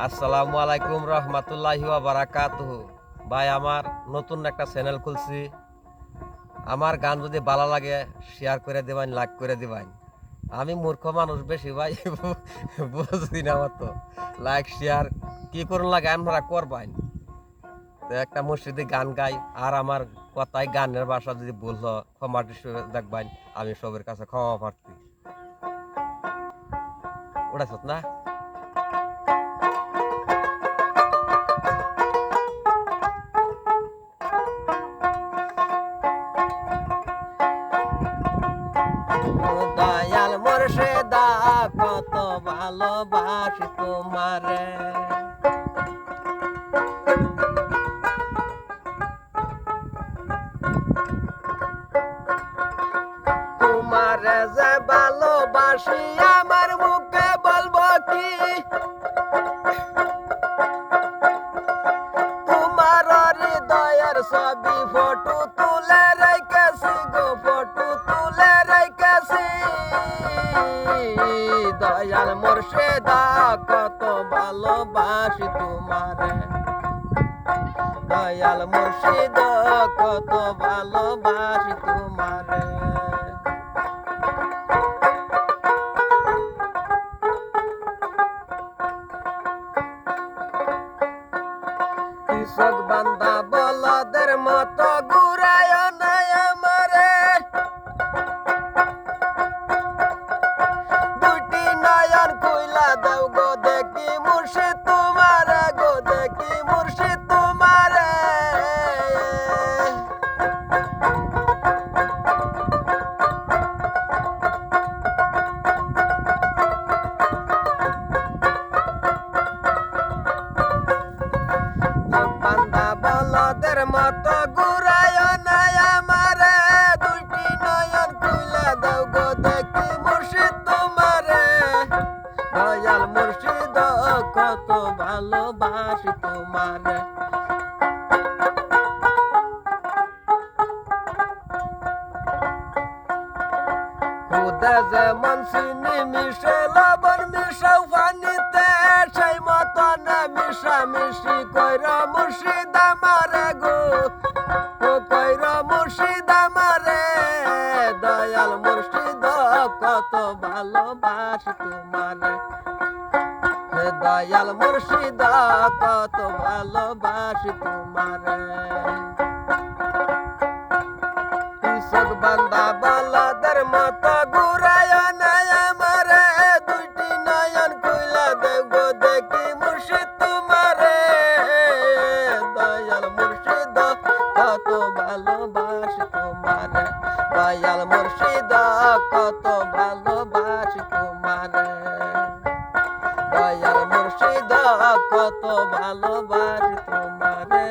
আসসালামু আলাইকুম রহমতুল্লাহি ওয়া বারাকাতুহু। ভাই, আমার নতুন একটা চ্যানেল খুলছি। আমার গান যদি ভালো লাগে শেয়ার করে দিবেন, লাইক করে দিবেন। আমি মূর্খ মানুষ বেশি ভাই, বুঝি না মতো লাইক শেয়ার কি করুন লাগে আমরা করবেন। তো একটা মসজিদে গান গাই, আর আমার কথায় গানের ভাষা যদি ভুল হয় ক্ষমা দৃষ্টিতে দেখবেন। আমি সবার কাছে ক্ষমা প্রার্থী। ওটা না দয়াল মুর্শিদা, কত ভালোবাসি তোমারে। তোমারে যে ভালোবাসি আমার মুখে বলবো কি, তোমার হৃদয়ের ছবি ফটো তুলে রেখেছি গো, ফটো তুলে রেখেছি। দয়াল মুর্শিদা, কত ভালোবাসি তোমারে। দয়াল মুর্শিদা, কত ভালোবাসি তোমারে। কৃষক বান্দা বলদের মতো ঘুরায় নাই আমারে, দুটি নয়ন কইলা দেও গো দেখি মুর্শিদ তোমারে, গো দেখি মুর্শিদ তোমারে। বান্দা বলদের মতো ঘুরায় নাই আমারে, দুইটি নয়ন খুইলা দাও গো দেখি মুর্শিদ তোমারে। দয়াল মুর্শিদ, কত ভালোবাসি তোমারে। খুদা যেমন চিনি মিশে লবণ মিশাও পানিতে, সেই মতন মিশা মিশি কইর মুর্শিদ আমারে গো, ও কইর মুর্শিদ আমারে। দয়াল মুর্শিদ, কত ভালোবাসি তোমারে। দয়াল মুর্শিদ, কত ভালোবাসি তোমারে। কৃষক বান্দা বলদের মতো ঘুরায় নাই আমারে, দুইটি নয়ন খুইলা দেও গো দেখি মুর্শিদ তোমারে। দয়াল মুর্শিদ, কত ভালোবাসি তোমারে। দয়াল মুর্শিদ, কত ভালোবাসি তোমারে। দয়াল মুর্শিদ, কত ভালোবাসি তোমারে।